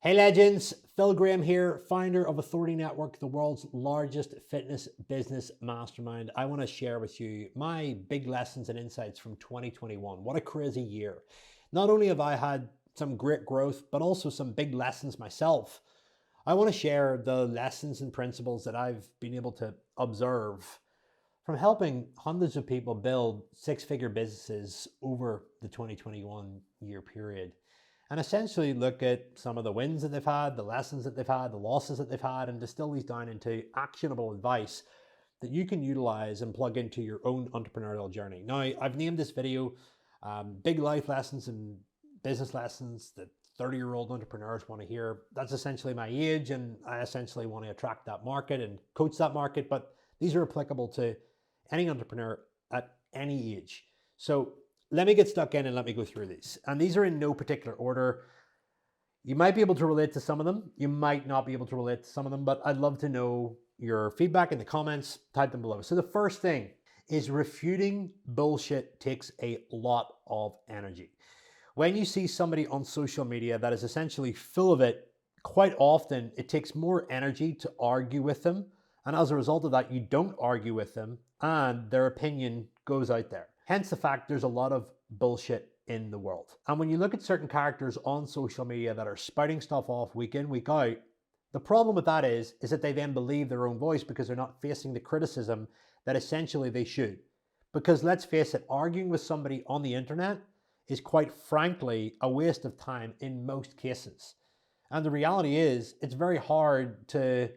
Hey legends, Phil Graham here, founder of Authority Network, the world's largest fitness business mastermind. I want to share with you my big lessons and insights from 2021. What a crazy year. Not only have I had some great growth, but also some big lessons myself. I want to share the lessons and principles that I've been able to observe from helping hundreds of people build six-figure businesses over the 2021 year period, and essentially look at some of the wins that they've had, the lessons that they've had, the losses that they've had, and distill these down into actionable advice that you can utilize and plug into your own entrepreneurial journey. Now, I've named this video Big Life Lessons and Business Lessons that 30-year-old entrepreneurs want to hear. That's essentially my age, and I essentially want to attract that market and coach that market, but these are applicable to any entrepreneur at any age. So let me get stuck in and let me go through these. And these are in no particular order. You might be able to relate to some of them. You might not be able to relate to some of them, but I'd love to know your feedback in the comments. Type them below. So the first thing is refuting bullshit takes a lot of energy. When you see somebody on social media that is essentially full of it, quite often it takes more energy to argue with them. And as a result of that, you don't argue with them and their opinion goes out there. Hence the fact there's a lot of bullshit in the world. And when you look at certain characters on social media that are spouting stuff off week in, week out, the problem with that is that they then believe their own voice because they're not facing the criticism that essentially they should. Because let's face it, arguing with somebody on the internet is quite frankly a waste of time in most cases. And the reality is it's very hard to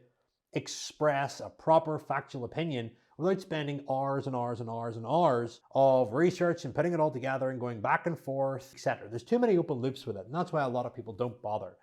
express a proper factual opinion without spending hours and hours and hours and hours of research and putting it all together and going back and forth, etc. There's too many open loops with it, and that's why a lot of people don't bother.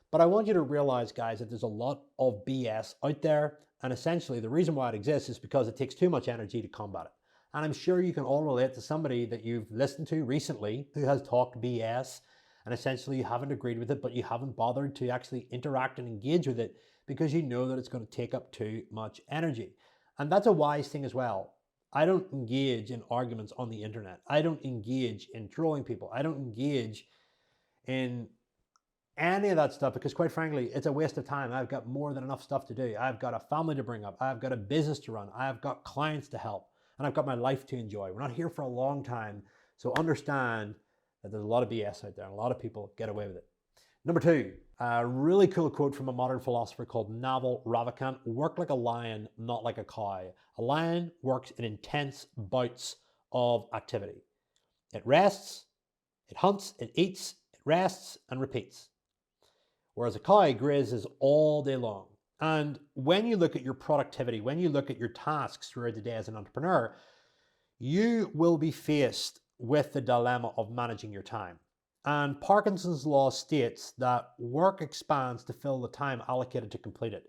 But I want you to realize, guys, that there's a lot of BS out there, and essentially the reason why it exists is because it takes too much energy to combat it. And I'm sure you can all relate to somebody that you've listened to recently who has talked BS, and essentially you haven't agreed with it, but you haven't bothered to actually interact and engage with it because you know that it's going to take up too much energy. And that's a wise thing as well. I don't engage in arguments on the internet. I don't engage in trolling people. I don't engage in any of that stuff because quite frankly, it's a waste of time. I've got more than enough stuff to do. I've got a family to bring up. I've got a business to run. I've got clients to help, and I've got my life to enjoy. We're not here for a long time. So understand that there's a lot of BS out there and a lot of people get away with it. Number two, a really cool quote from a modern philosopher called Naval Ravikant: work like a lion, not like a cow. A lion works in intense bouts of activity. It rests, it hunts, it eats, it rests and repeats. Whereas a cow grazes all day long. And when you look at your productivity, when you look at your tasks throughout the day as an entrepreneur, you will be faced with the dilemma of managing your time. And Parkinson's law states that work expands to fill the time allocated to complete it.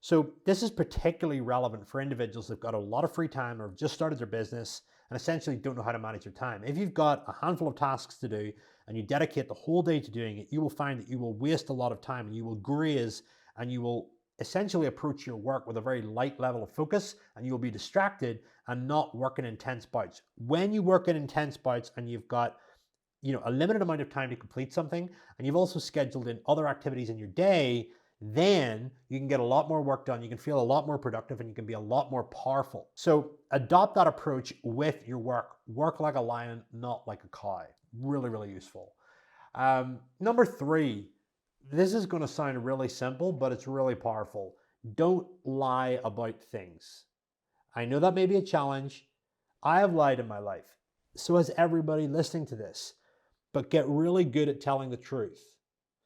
So this is particularly relevant for individuals that've got a lot of free time or have just started their business and essentially don't know how to manage their time. If you've got a handful of tasks to do and you dedicate the whole day to doing it, you will find that you will waste a lot of time and you will graze and you will essentially approach your work with a very light level of focus and you will be distracted and not work in intense bouts. When you work in intense bouts and you've got a limited amount of time to complete something, and you've also scheduled in other activities in your day, then you can get a lot more work done, you can feel a lot more productive, and you can be a lot more powerful. So adopt that approach with your work. Work like a lion, not like a cow. Really, really useful. Number three, this is going to sound really simple, but it's really powerful. Don't lie about things. I know that may be a challenge. I have lied in my life. So has everybody listening to this. But get really good at telling the truth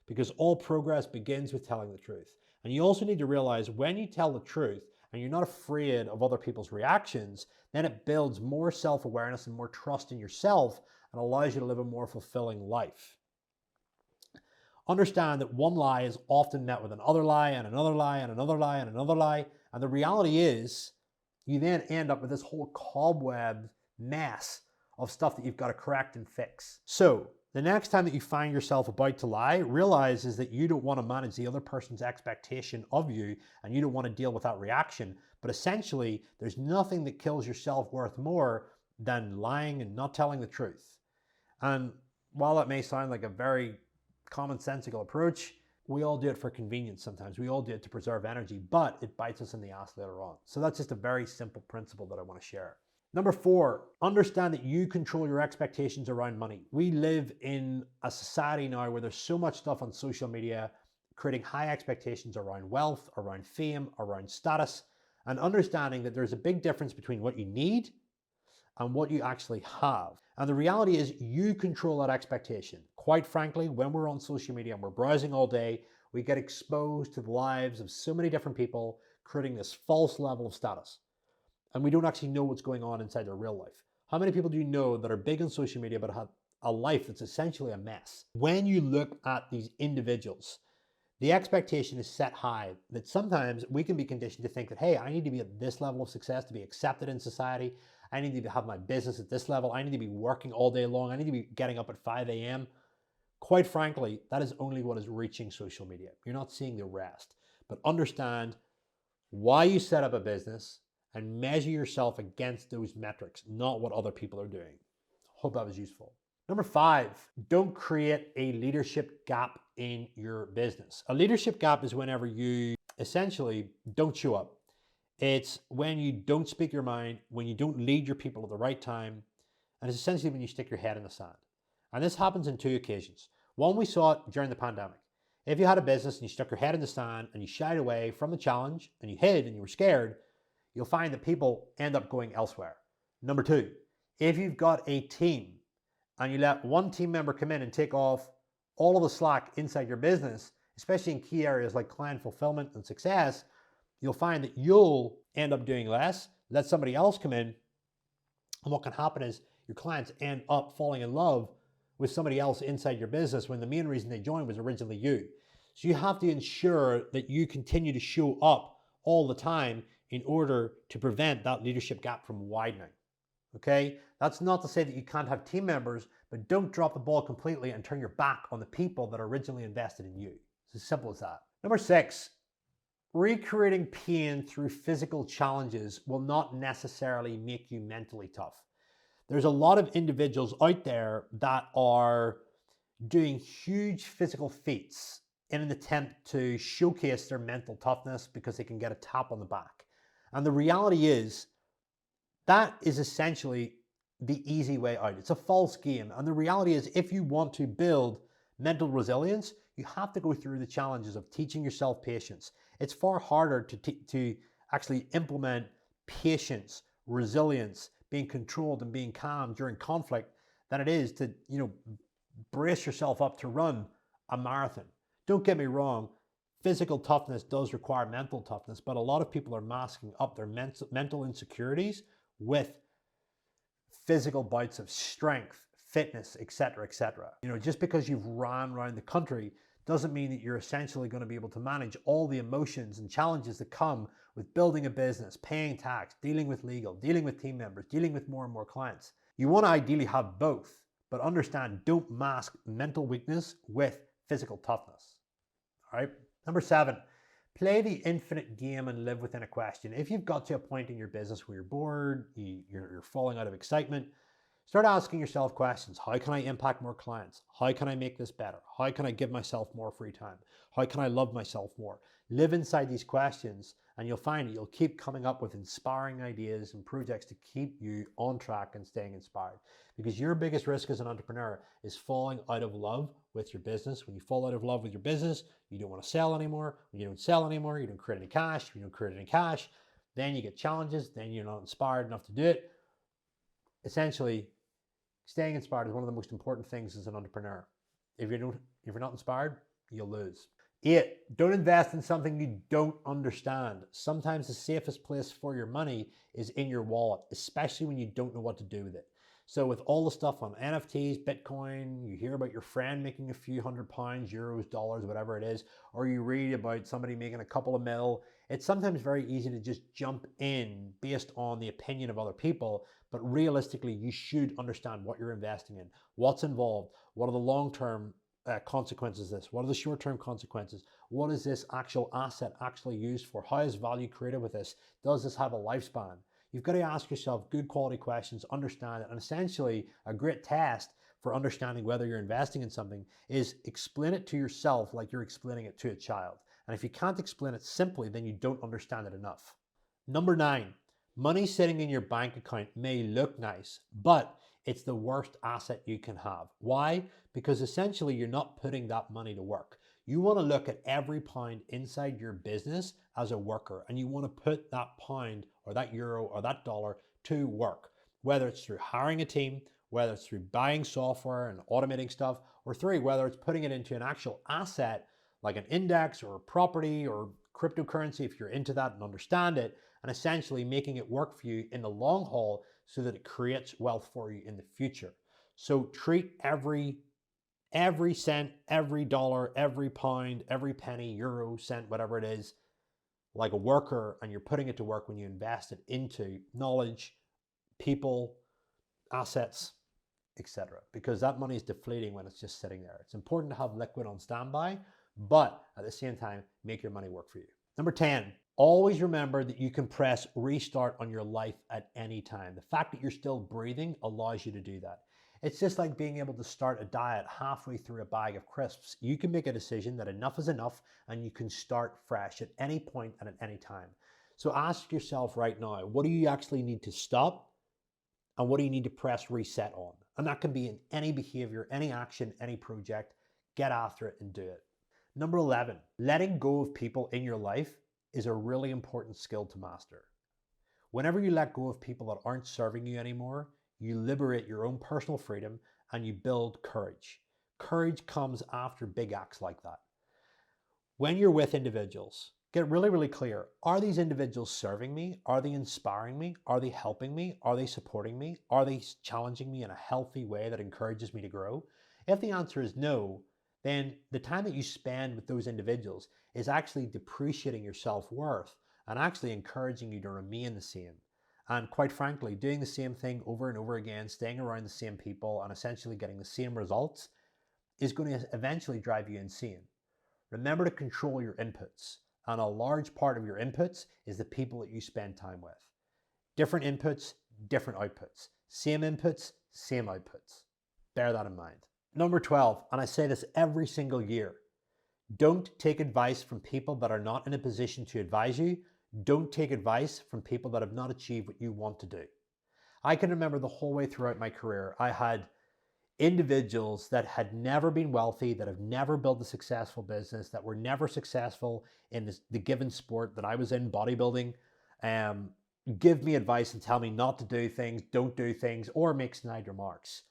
because all progress begins with telling the truth. And you also need to realize when you tell the truth and you're not afraid of other people's reactions, then it builds more self-awareness and more trust in yourself and allows you to live a more fulfilling life. Understand that one lie is often met with another lie and another lie and another lie and another lie. And the reality is you then end up with this whole cobweb mess of stuff that you've got to correct and fix. So the next time that you find yourself about to lie, realize is that you don't want to manage the other person's expectation of you and you don't want to deal with that reaction. But essentially, there's nothing that kills your self-worth more than lying and not telling the truth. And while it may sound like a very commonsensical approach, we all do it for convenience sometimes. We all do it to preserve energy, but it bites us in the ass later on. So that's just a very simple principle that I want to share. Number 4, understand that you control your expectations around money. We live in a society now where there's so much stuff on social media creating high expectations around wealth, around fame, around status, and understanding that there's a big difference between what you need and what you actually have. And the reality is you control that expectation. Quite frankly, when we're on social media and we're browsing all day, we get exposed to the lives of so many different people, creating this false level of status. And we don't actually know what's going on inside their real life. How many people do you know that are big on social media but have a life that's essentially a mess? When you look at these individuals, the expectation is set high that sometimes we can be conditioned to think that, hey, I need to be at this level of success to be accepted in society. I need to have my business at this level. I need to be working all day long. I need to be getting up at 5 a.m. Quite frankly, that is only what is reaching social media. You're not seeing the rest. But understand why you set up a business and measure yourself against those metrics, not what other people are doing. Hope that was useful. Number 5, don't create a leadership gap in your business. A leadership gap is whenever you essentially don't show up. It's when you don't speak your mind, when you don't lead your people at the right time, and it's essentially when you stick your head in the sand. And this happens in 2 occasions. One, we saw it during the pandemic. If you had a business and you stuck your head in the sand and you shied away from the challenge and you hid and you were scared, you'll find that people end up going elsewhere. Number 2, if you've got a team and you let one team member come in and take off all of the slack inside your business, especially in key areas like client fulfillment and success, you'll find that you'll end up doing less, let somebody else come in, and what can happen is your clients end up falling in love with somebody else inside your business when the main reason they joined was originally you. So you have to ensure that you continue to show up all the time in order to prevent that leadership gap from widening. Okay? That's not to say that you can't have team members, but don't drop the ball completely and turn your back on the people that originally invested in you. It's as simple as that. Number 6, recreating pain through physical challenges will not necessarily make you mentally tough. There's a lot of individuals out there that are doing huge physical feats in an attempt to showcase their mental toughness because they can get a tap on the back. And the reality is that is essentially the easy way out. It's a false game. And the reality is if you want to build mental resilience, you have to go through the challenges of teaching yourself patience. It's far harder to actually implement patience, resilience, being controlled and being calm during conflict than it is to, brace yourself up to run a marathon. Don't get me wrong, physical toughness does require mental toughness, but a lot of people are masking up their mental insecurities with physical bouts of strength, fitness, etc., etc. Just because you've ran around the country doesn't mean that you're essentially going to be able to manage all the emotions and challenges that come with building a business, paying tax, dealing with legal, dealing with team members, dealing with more and more clients. You want to ideally have both, but understand, don't mask mental weakness with physical toughness. All right. Number 7, play the infinite game and live within a question. If you've got to a point in your business where you're bored, you're falling out of excitement, start asking yourself questions. How can I impact more clients? How can I make this better? How can I give myself more free time? How can I love myself more? Live inside these questions and you'll find that you'll keep coming up with inspiring ideas and projects to keep you on track and staying inspired. Because your biggest risk as an entrepreneur is falling out of love with your business. When you fall out of love with your business, you don't want to sell anymore. When you don't sell anymore, you don't create any cash. If you don't create any cash, then you get challenges. Then you're not inspired enough to do it. Essentially, staying inspired is one of the most important things as an entrepreneur. If you're not inspired, you'll lose. 8, don't invest in something you don't understand. Sometimes the safest place for your money is in your wallet, especially when you don't know what to do with it. So with all the stuff on NFTs, Bitcoin, you hear about your friend making a few £100, euros, dollars, whatever it is, or you read about somebody making a couple of mil. It's sometimes very easy to just jump in based on the opinion of other people, but realistically, you should understand what you're investing in, what's involved, what are the long-term consequences of this, what are the short-term consequences, what is this actual asset actually used for, how is value created with this, does this have a lifespan? You've got to ask yourself good quality questions, understand it, and essentially a great test for understanding whether you're investing in something is explain it to yourself like you're explaining it to a child. And if you can't explain it simply, then you don't understand it enough. Number 9, money sitting in your bank account may look nice, but it's the worst asset you can have. Why? Because essentially you're not putting that money to work. You want to look at every pound inside your business as a worker, and you want to put that pound or that euro or that dollar to work, whether it's through hiring a team, whether it's through buying software and automating stuff, or whether it's putting it into an actual asset like an index or a property or cryptocurrency if you're into that and understand it, and essentially making it work for you in the long haul so that it creates wealth for you in the future. So treat every cent, every dollar, every pound, every penny, euro, cent, whatever it is, like a worker, and you're putting it to work when you invest it into knowledge, people, assets, etc. Because that money is deflating when it's just sitting there. It's important to have liquid on standby, but at the same time, make your money work for you. Number 10, always remember that you can press restart on your life at any time. The fact that you're still breathing allows you to do that. It's just like being able to start a diet halfway through a bag of crisps. You can make a decision that enough is enough and you can start fresh at any point and at any time. So ask yourself right now, what do you actually need to stop and what do you need to press reset on? And that can be in any behavior, any action, any project. Get after it and do it. Number 11, letting go of people in your life is a really important skill to master. Whenever you let go of people that aren't serving you anymore, you liberate your own personal freedom and you build courage. Courage comes after big acts like that. When you're with individuals, get really, really clear. Are these individuals serving me? Are they inspiring me? Are they helping me? Are they supporting me? Are they challenging me in a healthy way that encourages me to grow? If the answer is no, then the time that you spend with those individuals is actually depreciating your self-worth and actually encouraging you to remain the same. And quite frankly, doing the same thing over and over again, staying around the same people and essentially getting the same results is going to eventually drive you insane. Remember to control your inputs. And a large part of your inputs is the people that you spend time with. Different inputs, different outputs. Same inputs, same outputs. Bear that in mind. Number 12, and I say this every single year, don't take advice from people that are not in a position to advise you. Don't take advice from people that have not achieved what you want to do. I can remember the whole way throughout my career, I had individuals that had never been wealthy, that have never built a successful business, that were never successful in the given sport that I was in, bodybuilding, give me advice and tell me not to do things, don't do things, or make snide remarks.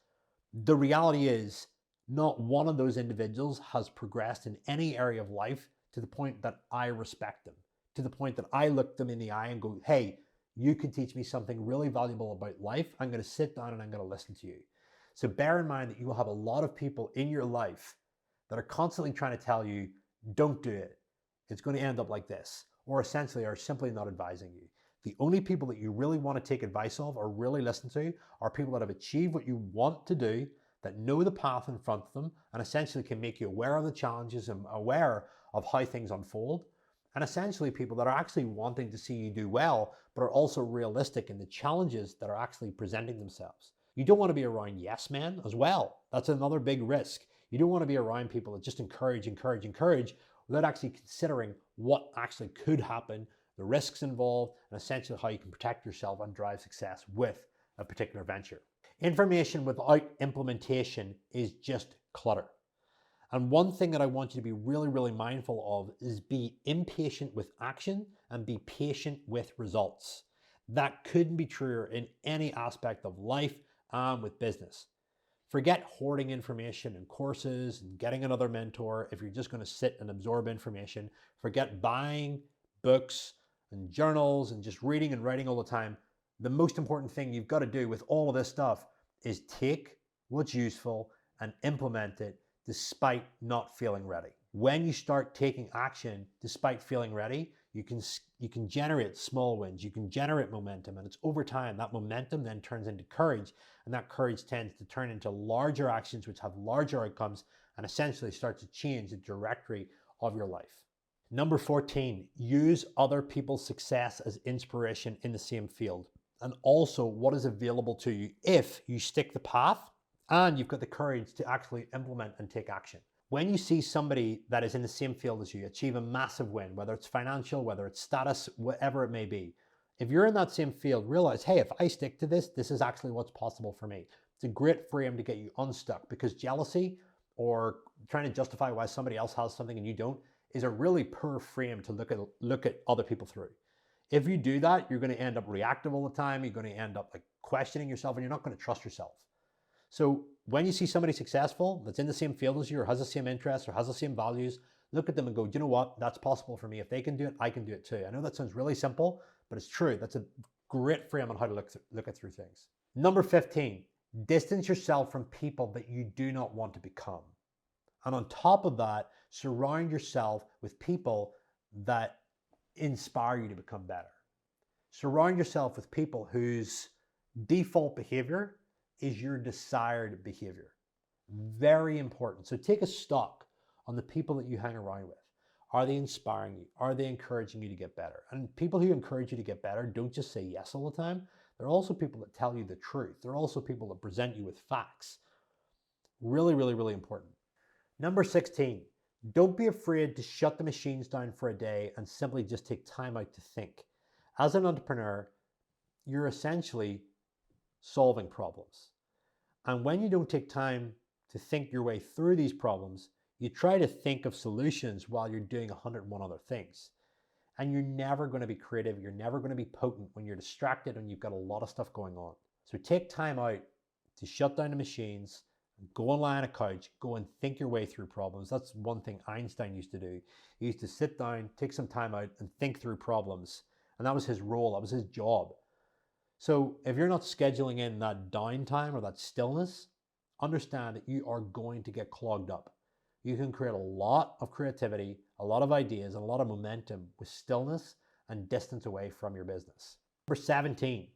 The reality is, not one of those individuals has progressed in any area of life to the point that I respect them, to the point that I look them in the eye and go, hey, you can teach me something really valuable about life. I'm going to sit down and I'm going to listen to you. So bear in mind that you will have a lot of people in your life that are constantly trying to tell you, don't do it. It's going to end up like this, or essentially are simply not advising you. The only people that you really want to take advice of or really listen to are people that have achieved what you want to do, that know the path in front of them, and essentially can make you aware of the challenges and aware of how things unfold. And essentially people that are actually wanting to see you do well, but are also realistic in the challenges that are actually presenting themselves. You don't want to be around yes men as well. That's another big risk. You don't want to be around people that just encourage without actually considering what actually could happen, the risks involved, and essentially how you can protect yourself and drive success with a particular venture. Information without implementation is just clutter. And one thing that I want you to be really, really mindful of is be impatient with action and be patient with results. That couldn't be truer in any aspect of life and with business. Forget hoarding information and courses and getting another mentor if you're just going to sit and absorb information. Forget buying books and journals and just reading and writing all the time. The most important thing you've got to do with all of this stuff is take what's useful and implement it despite not feeling ready. When you start taking action despite feeling ready, you can generate small wins, you can generate momentum, and it's over time that momentum then turns into courage, and that courage tends to turn into larger actions which have larger outcomes and essentially start to change the trajectory of your life. Number 14, use other people's success as inspiration in the same field, and also what is available to you if you stick the path and you've got the courage to actually implement and take action. When you see somebody that is in the same field as you achieve a massive win, whether it's financial, whether it's status, whatever it may be, if you're in that same field, realize, hey, if I stick to this, this is actually what's possible for me. It's a great frame to get you unstuck, because jealousy or trying to justify why somebody else has something and you don't is a really poor frame to look at other people through. If you do that, you're going to end up reactive all the time. You're going to end up like questioning yourself, and you're not going to trust yourself. So when you see somebody successful that's in the same field as you, or has the same interests, or has the same values, look at them and go, do you know what? That's possible for me. If they can do it, I can do it too. I know that sounds really simple, but it's true. That's a great frame on how to look at through things. Number 15, distance yourself from people that you do not want to become. And on top of that, surround yourself with people that inspire you to become better. Surround yourself with people whose default behavior is your desired behavior. Very important. So take a stock on the people that you hang around with. Are they inspiring you? Are they encouraging you to get better? And people who encourage you to get better don't just say yes all the time. They're also people that tell you the truth. They're also people that present you with facts. Really, really, really important. Number 16, don't be afraid to shut the machines down for a day and simply just take time out to think. As an entrepreneur, you're essentially solving problems. And when you don't take time to think your way through these problems, you try to think of solutions while you're doing 101 other things. And you're never going to be creative. You're never going to be potent when you're distracted and you've got a lot of stuff going on. So take time out to shut down the machines, go and lie on a couch, go and think your way through problems. That's one thing Einstein used to do. He used to sit down, take some time out and think through problems. And that was his role. That was his job. So if you're not scheduling in that downtime or that stillness, understand that you are going to get clogged up. You can create a lot of creativity, a lot of ideas, and a lot of momentum with stillness and distance away from your business. Number 17,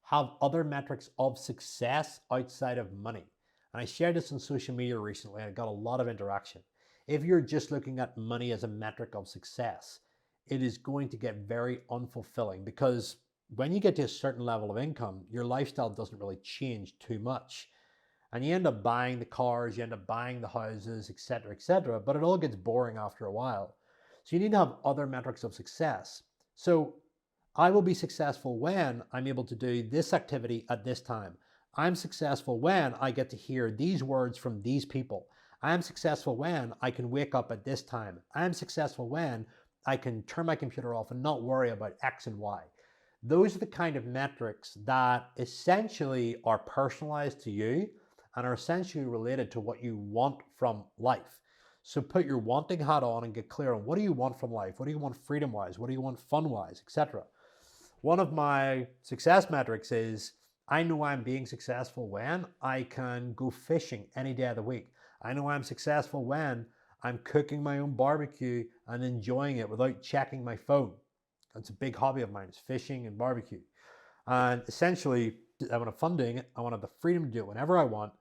have other metrics of success outside of money. And I shared this on social media recently and I got a lot of interaction. If you're just looking at money as a metric of success, it is going to get very unfulfilling, because when you get to a certain level of income, your lifestyle doesn't really change too much. And you end up buying the cars, you end up buying the houses, etc., but it all gets boring after a while. So you need to have other metrics of success. So I will be successful when I'm able to do this activity at this time. I'm successful when I get to hear these words from these people. I am successful when I can wake up at this time. I am successful when I can turn my computer off and not worry about X and Y. Those are the kind of metrics that essentially are personalized to you and are essentially related to what you want from life. So put your wanting hat on and get clear on what do you want from life? What do you want freedom-wise? What do you want fun-wise, etc. One of my success metrics is I know I'm being successful when I can go fishing any day of the week. I know I'm successful when I'm cooking my own barbecue and enjoying it without checking my phone. That's a big hobby of mine, is fishing and barbecue. And essentially, I want to have fun doing it. I want to have the freedom to do it whenever I want.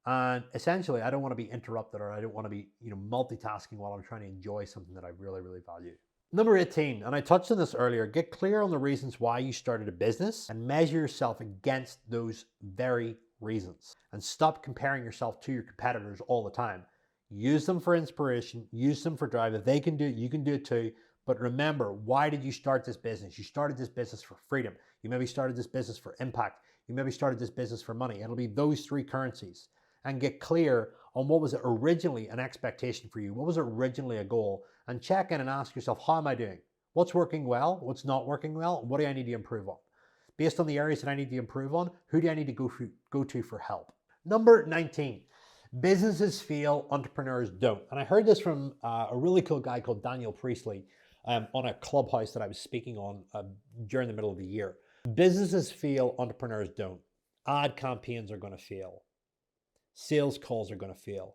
And essentially, I don't want to be interrupted, or I don't want to be, multitasking while I'm trying to enjoy something that I really, really value. Number 18, and I touched on this earlier, get clear on the reasons why you started a business and measure yourself against those very reasons. And stop comparing yourself to your competitors all the time. Use them for inspiration, use them for drive. If they can do it, you can do it too. But remember, why did you start this business? You started this business for freedom. You maybe started this business for impact. You maybe started this business for money. It'll be those three currencies. And get clear on what was originally an expectation for you. What was originally a goal? And check in and ask yourself, how am I doing? What's working well? What's not working well? What do I need to improve on? Based on the areas that I need to improve on, who do I need to go to for help? Number 19, businesses fail, entrepreneurs don't. And I heard this from a really cool guy called Daniel Priestley on a clubhouse that I was speaking on during the middle of the year. Businesses fail, entrepreneurs don't. Ad campaigns are going to fail. Sales calls are going to fail.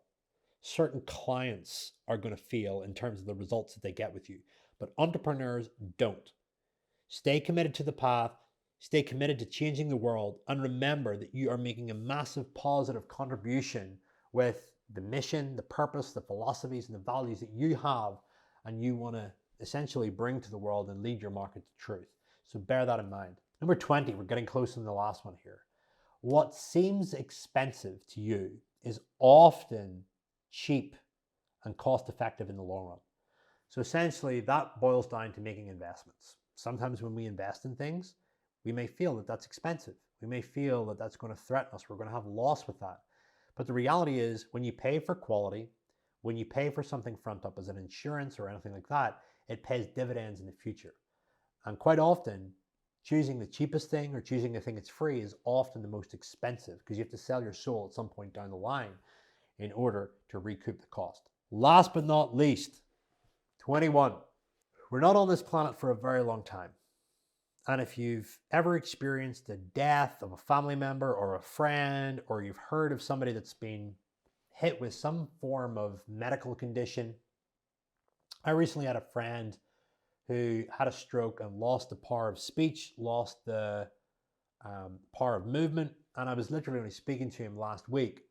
Certain clients are going to fail in terms of the results that they get with you, but entrepreneurs don't. Stay committed to the path, stay committed to changing the world, and remember that you are making a massive positive contribution with the mission, the purpose, the philosophies, and the values that you have and you want to essentially bring to the world and lead your market to truth. So bear that in mind. Number 20, we're getting close to the last one here. What seems expensive to you is often cheap and cost effective in the long run. So essentially, that boils down to making investments. Sometimes when we invest in things, we may feel that that's expensive. We may feel that that's going to threaten us. We're going to have loss with that. But the reality is, when you pay for quality, when you pay for something front up as an insurance or anything like that, it pays dividends in the future. And quite often, choosing the cheapest thing or choosing the thing that's free is often the most expensive, because you have to sell your soul at some point down the line in order to recoup the cost. Last but not least, 21. We're not on this planet for a very long time. And if you've ever experienced the death of a family member or a friend, or you've heard of somebody that's been hit with some form of medical condition. I recently had a friend who had a stroke and lost the power of speech, lost the power of movement. And I was literally only speaking to him last week.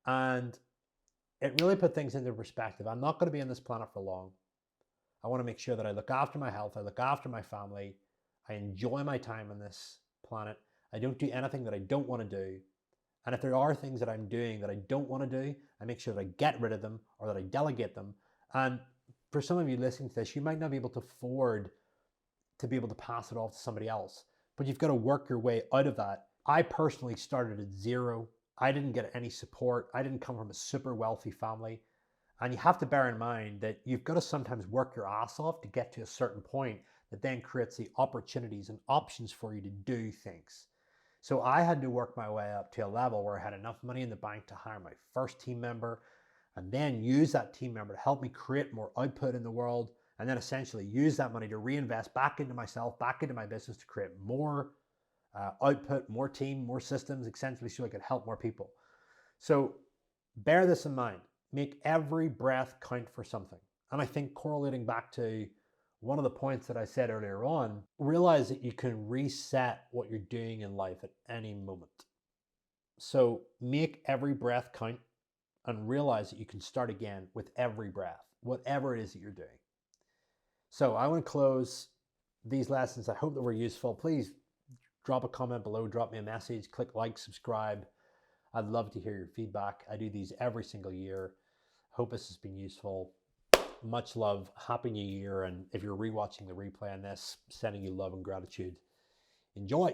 And it really put things into perspective. I'm not going to be on this planet for long. I want to make sure that I look after my health, I look after my family, I enjoy my time on this planet. I don't do anything that I don't want to do. And if there are things that I'm doing that I don't want to do, I make sure that I get rid of them or that I delegate them. And for some of you listening to this, you might not be able to afford to be able to pass it off to somebody else, but you've got to work your way out of that. I personally started at zero. I didn't get any support. I didn't come from a super wealthy family. And you have to bear in mind that you've got to sometimes work your ass off to get to a certain point that then creates the opportunities and options for you to do things. So I had to work my way up to a level where I had enough money in the bank to hire my first team member, and then use that team member to help me create more output in the world, and then essentially use that money to reinvest back into myself, back into my business, to create more output, more team, more systems, essentially, so I could help more people. So bear this in mind. Make every breath count for something. And I think, correlating back to one of the points that I said earlier on, realize that you can reset what you're doing in life at any moment. So make every breath count and realize that you can start again with every breath, whatever it is that you're doing. So I want to close these lessons. I hope that were useful. Please drop a comment below, drop me a message, click like, subscribe. I'd love to hear your feedback. I do these every single year. Hope this has been useful. Much love. Happy New Year. And if you're rewatching the replay on this, sending you love and gratitude. Enjoy.